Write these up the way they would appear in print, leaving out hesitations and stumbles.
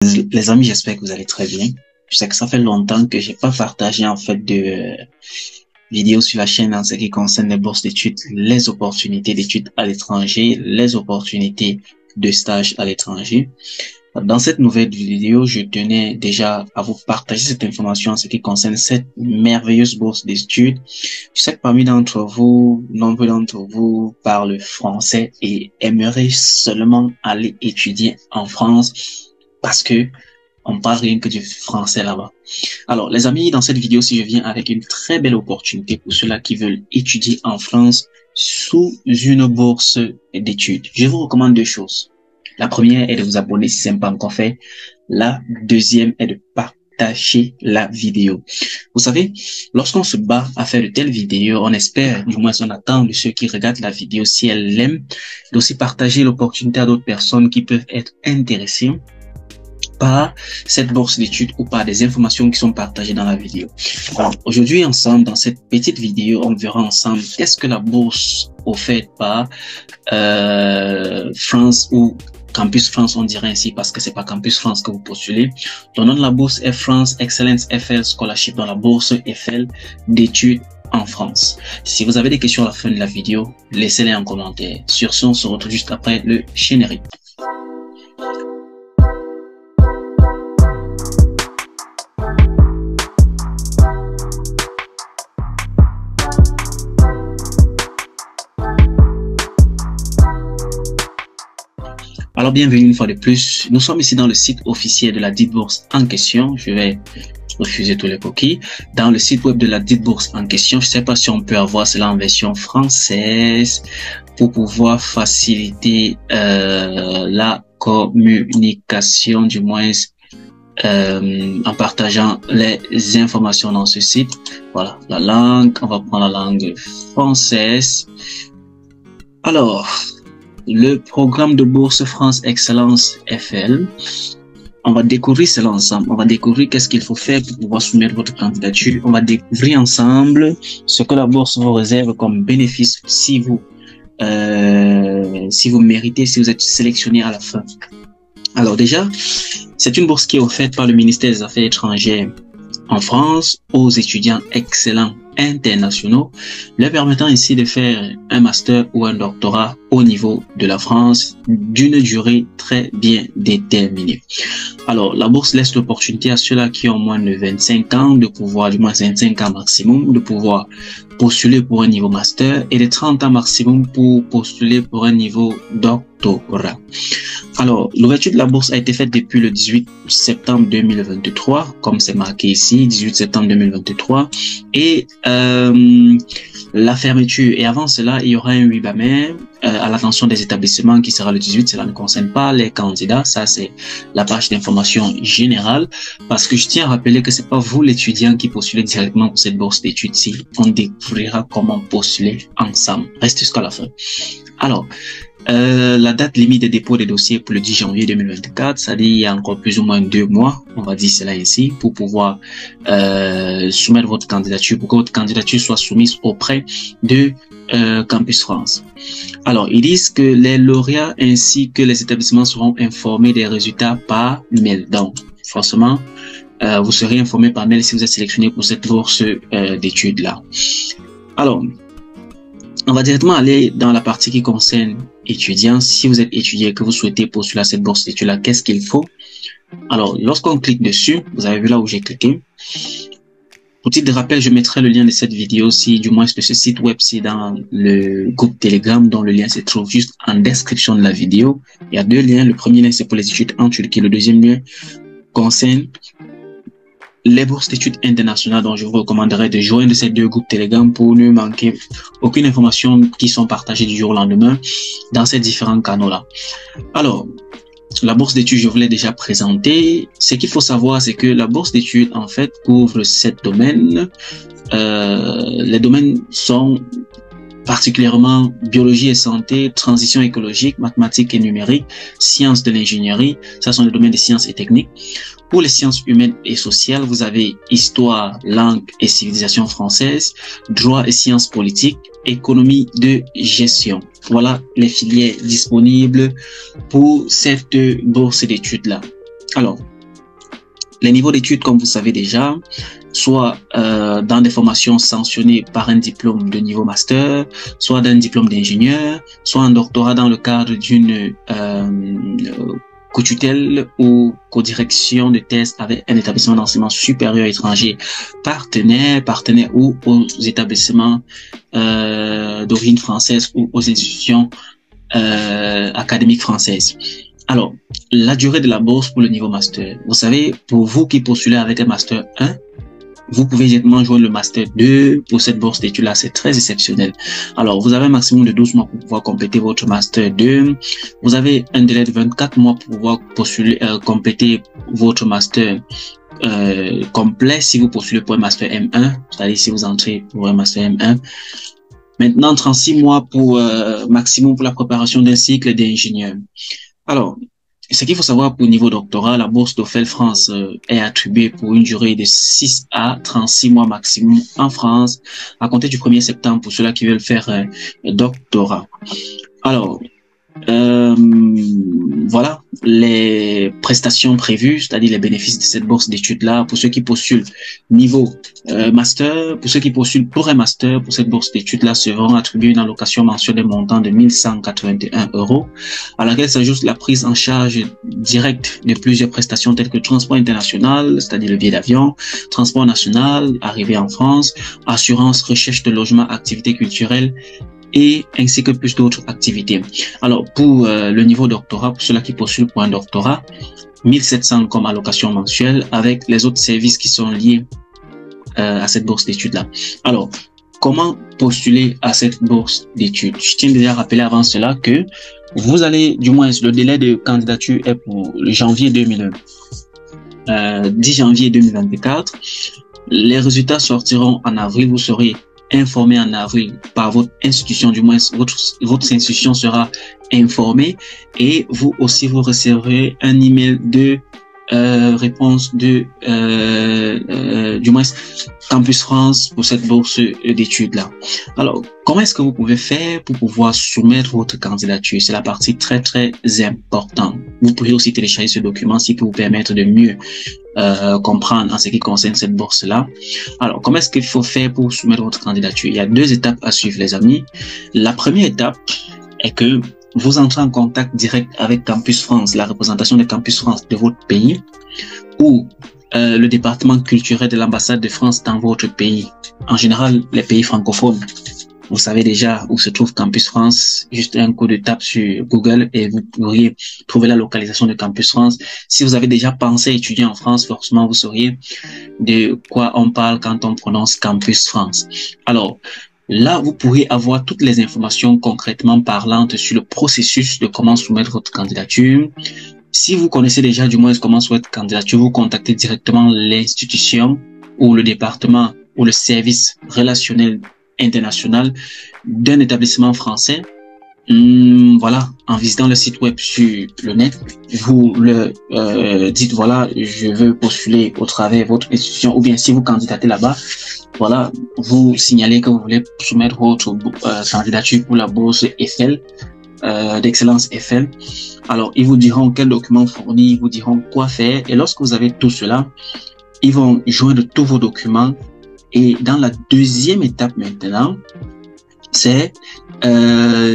Les amis, j'espère que vous allez très bien. Je sais que ça fait longtemps que j'ai pas partagé en fait de vidéos sur la chaîne en ce qui concerne les bourses d'études, les opportunités d'études à l'étranger, les opportunités de stage à l'étranger. Dans cette nouvelle vidéo, je tenais déjà à vous partager cette information en ce qui concerne cette merveilleuse bourse d'études. Je sais que parmi d'entre vous, nombreux d'entre vous parlent français et aimeraient seulement aller étudier en France parce que on parle rien que du français là-bas. Alors, les amis, dans cette vidéo-ci, je viens avec une très belle opportunité pour ceux-là qui veulent étudier en France sous une bourse d'études. Je vous recommande deux choses. La première est de vous abonner si ce n'est pas encore fait. La deuxième est de partager la vidéo. Vous savez, lorsqu'on se bat à faire de telles vidéos, on espère, du moins on attend de ceux qui regardent la vidéo, si elles l'aiment, d'aussi partager l'opportunité à d'autres personnes qui peuvent être intéressées par cette bourse d'études ou par des informations qui sont partagées dans la vidéo. Alors, aujourd'hui, ensemble, dans cette petite vidéo, on verra ensemble qu'est-ce que la bourse offerte par France ou Campus France, on dirait ainsi parce que c'est pas Campus France que vous postulez. Le nom de la bourse est France Excellence FL Scholarship dans la bourse FL d'études en France. Si vous avez des questions à la fin de la vidéo, laissez-les en commentaire. Sur ce, on se retrouve juste après le générique. Alors, bienvenue une fois de plus. Nous sommes ici dans le site officiel de la dite bourse en question. Je vais refuser tous les coquilles. Dans le site web de la dite bourse en question, je ne sais pas si on peut avoir cela en version française pour pouvoir faciliter la communication, du moins en partageant les informations dans ce site. Voilà, la langue, on va prendre la langue française. Alors, le programme de bourse France Excellence FL. On va découvrir cela ensemble. On va découvrir qu'est-ce qu'il faut faire pour pouvoir soumettre votre candidature. On va découvrir ensemble ce que la bourse vous réserve comme bénéfice si vous méritez, si vous êtes sélectionné à la fin. Alors déjà, c'est une bourse qui est offerte par le ministère des Affaires étrangères en France aux étudiants excellents internationaux, leur permettant ainsi de faire un master ou un doctorat au niveau de la France d'une durée très bien déterminée. Alors, la bourse laisse l'opportunité à ceux-là qui ont moins de 25 ans de pouvoir, du moins 25 ans maximum, de pouvoir postuler pour un niveau master et de 30 ans maximum pour postuler pour un niveau doctorat. Alors, l'ouverture de la bourse a été faite depuis le 18 septembre 2023, comme c'est marqué ici, 18 septembre 2023, et la fermeture. Et avant cela, il y aura un 8 mai à l'attention des établissements qui sera le 18. Cela ne concerne pas les candidats. Ça, c'est la page d'information générale. Parce que je tiens à rappeler que c'est pas vous, l'étudiant, qui postulez directement pour cette bourse d'études-ci. On découvrira comment postuler ensemble. Restez jusqu'à la fin. Alors, la date limite de dépôt des dossiers pour le 10 janvier 2024, c'est-à-dire il y a encore plus ou moins 2 mois, on va dire cela ainsi, pour pouvoir soumettre votre candidature, pour que votre candidature soit soumise auprès de Campus France. Alors, ils disent que les lauréats ainsi que les établissements seront informés des résultats par mail. Donc, forcément, vous serez informé par mail si vous êtes sélectionné pour cette bourse d'études-là. Alors, on va directement aller dans la partie qui concerne étudiants. Si vous êtes étudiant et que vous souhaitez postuler à cette bourse d'études-là, qu'est-ce qu'il faut? Alors, lorsqu'on clique dessus, vous avez vu là où j'ai cliqué. Pour titre de rappel, je mettrai le lien de cette vidéo-ci, du moins de ce site web-ci, dans le groupe Telegram, dont le lien se trouve juste en description de la vidéo. Il y a deux liens. Le premier lien, c'est pour les études en Turquie. Le deuxième lien concerne les bourses d'études internationales, dont je vous recommanderais de joindre ces deux groupes Telegram pour ne manquer aucune information qui sont partagées du jour au lendemain dans ces différents canaux-là. Alors, la bourse d'études, je vous l'ai déjà présentée. Ce qu'il faut savoir, c'est que la bourse d'études, en fait, couvre 7 domaines. Les domaines sont particulièrement biologie et santé, transition écologique, mathématiques et numérique, sciences de l'ingénierie. Ça sont les domaines des sciences et techniques. Pour les sciences humaines et sociales, vous avez histoire, langue et civilisation française, droit et sciences politiques, économie de gestion. Voilà les filières disponibles pour cette bourse d'études-là. Alors, les niveaux d'études, comme vous savez déjà, soit dans des formations sanctionnées par un diplôme de niveau master, soit d'un diplôme d'ingénieur, soit un doctorat dans le cadre d'une co-tutelle ou co-direction de thèse avec un établissement d'enseignement supérieur étranger partenaire ou aux établissements d'origine française ou aux institutions académiques françaises. Alors, la durée de la bourse pour le niveau master. Vous savez, pour vous qui postulez avec un master 1, vous pouvez directement joindre le master 2 pour cette bourse d'études-là. C'est très exceptionnel. Alors, vous avez un maximum de 12 mois pour pouvoir compléter votre master 2. Vous avez un délai de 24 mois pour pouvoir postuler, compléter votre master complet si vous postulez pour un master M1, c'est-à-dire si vous entrez pour un master M1. Maintenant, 36 mois pour maximum pour la préparation d'un cycle d'ingénieur. Alors, ce qu'il faut savoir pour niveau doctorat, la bourse d'Offel France est attribuée pour une durée de 6 à 36 mois maximum en France, à compter du 1er septembre pour ceux-là qui veulent faire un doctorat. Alors, voilà les prestations prévues, c'est-à-dire les bénéfices de cette bourse d'études-là pour ceux qui postulent niveau master. Pour ceux qui postulent pour un master, pour cette bourse d'études-là, seront attribués une allocation mensuelle d'un montant de 1181 €, à laquelle s'ajoute la prise en charge directe de plusieurs prestations telles que le transport international, c'est-à-dire le billet d'avion, transport national, arrivée en France, assurance, recherche de logement, activités culturelles, et ainsi que plus d'autres activités. Alors, pour le niveau doctorat, pour ceux-là qui postulent pour un doctorat, 1700 comme allocation mensuelle avec les autres services qui sont liés à cette bourse d'études-là. Alors, comment postuler à cette bourse d'études? Je tiens déjà à rappeler avant cela que vous allez, du moins, le délai de candidature est pour le janvier 10 janvier 2024. Les résultats sortiront en avril. Vous serez informé en avril par votre institution, du moins votre institution sera informée, et vous aussi vous recevrez un email de réponse de du moins Campus France pour cette bourse d'études là. Alors, comment est-ce que vous pouvez faire pour pouvoir soumettre votre candidature? C'est la partie très importante. Vous pouvez aussi télécharger ce document qui peut vous permettre de mieux comprendre en ce qui concerne cette bourse-là. Alors, comment est-ce qu'il faut faire pour soumettre votre candidature? Il y a 2 étapes à suivre, les amis. La première étape est que vous entrez en contact direct avec Campus France, la représentation de Campus France de votre pays, ou le département culturel de l'ambassade de France dans votre pays. En général, les pays francophones. Vous savez déjà où se trouve Campus France, juste un coup de tape sur Google et vous pourriez trouver la localisation de Campus France. Si vous avez déjà pensé étudier en France, forcément vous sauriez de quoi on parle quand on prononce Campus France. Alors, là, vous pourrez avoir toutes les informations concrètement parlantes sur le processus de comment soumettre votre candidature. Si vous connaissez déjà du moins comment soumettre votre candidature, vous contactez directement l'institution ou le département ou le service relationnel international d'un établissement français. Voilà, en visitant le site web sur le net, vous le dites, voilà, je veux postuler au travers de votre institution, ou bien si vous candidatez là-bas, voilà, vous signalez que vous voulez soumettre votre candidature pour la bourse Eiffel, d'excellence Eiffel. Alors, ils vous diront quels documents fournir, ils vous diront quoi faire, et lorsque vous avez tout cela, ils vont joindre tous vos documents. Et dans la deuxième étape maintenant, c'est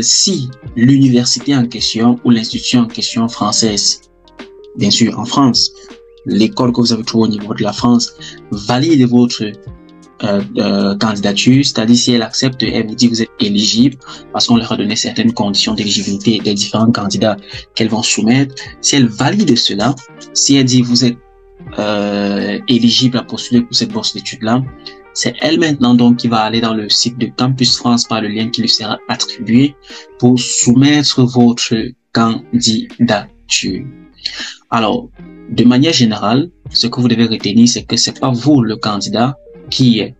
si l'université en question ou l'institution en question française, bien sûr en France, l'école que vous avez trouvée au niveau de la France, valide votre candidature, c'est-à-dire si elle accepte, elle vous dit que vous êtes éligible, parce qu'on leur a donné certaines conditions d'éligibilité des différents candidats qu'elles vont soumettre. Si elle valide cela, si elle dit que vous êtes éligible à postuler pour cette bourse d'études-là, c'est elle maintenant donc qui va aller dans le site de Campus France par le lien qui lui sera attribué pour soumettre votre candidature. Alors, de manière générale, ce que vous devez retenir, c'est que c'est pas vous le candidat qui est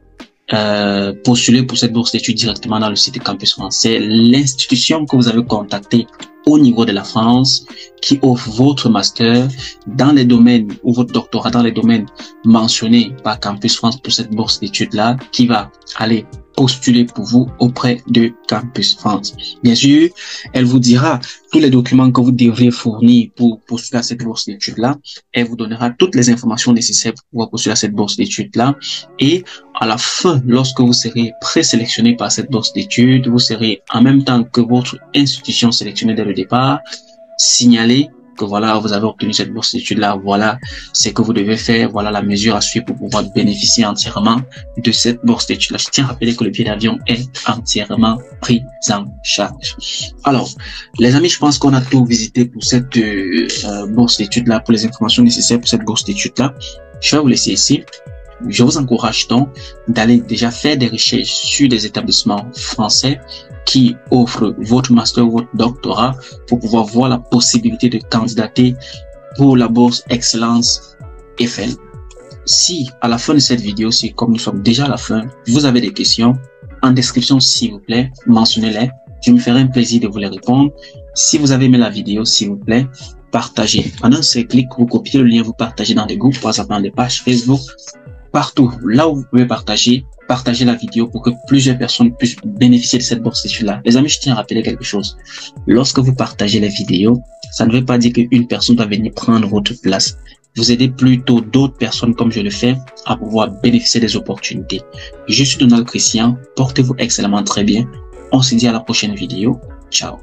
postulé pour cette bourse d'études directement dans le site de Campus France. C'est l'institution que vous avez contactée au niveau de la France qui offre votre master dans les domaines ou votre doctorat dans les domaines mentionnés par Campus France pour cette bourse d'études-là, qui va aller postuler pour vous auprès de Campus France. Bien sûr, elle vous dira tous les documents que vous devez fournir pour postuler à cette bourse d'études-là. Elle vous donnera toutes les informations nécessaires pour pouvoir postuler à cette bourse d'études-là. Et à la fin, lorsque vous serez présélectionné par cette bourse d'études, vous serez en même temps que votre institution sélectionnée dès le départ, signalé que voilà, vous avez obtenu cette bourse d'études-là, voilà ce que vous devez faire, voilà la mesure à suivre pour pouvoir bénéficier entièrement de cette bourse d'études-là. Je tiens à rappeler que le billet d'avion est entièrement pris en charge. Alors, les amis, je pense qu'on a tout visité pour cette bourse d'études-là, pour les informations nécessaires pour cette bourse d'études-là. Je vais vous laisser ici. Je vous encourage donc d'aller déjà faire des recherches sur des établissements français qui offrent votre master ou votre doctorat pour pouvoir voir la possibilité de candidater pour la bourse Excellence EFEN. Si à la fin de cette vidéo, si comme nous sommes déjà à la fin, vous avez des questions, en description s'il vous plaît, mentionnez-les. Je me ferai un plaisir de vous les répondre. Si vous avez aimé la vidéo, s'il vous plaît, partagez. En un seul clic, vous copiez le lien, vous partagez dans des groupes, par exemple dans des pages Facebook, partout. Là où vous pouvez partager la vidéo pour que plusieurs personnes puissent bénéficier de cette bourse d'études-là. Les amis, je tiens à rappeler quelque chose. Lorsque vous partagez les vidéos, ça ne veut pas dire qu'une personne va venir prendre votre place. Vous aidez plutôt d'autres personnes, comme je le fais, à pouvoir bénéficier des opportunités. Je suis Donald Christian. Portez-vous excellemment très bien. On se dit à la prochaine vidéo. Ciao.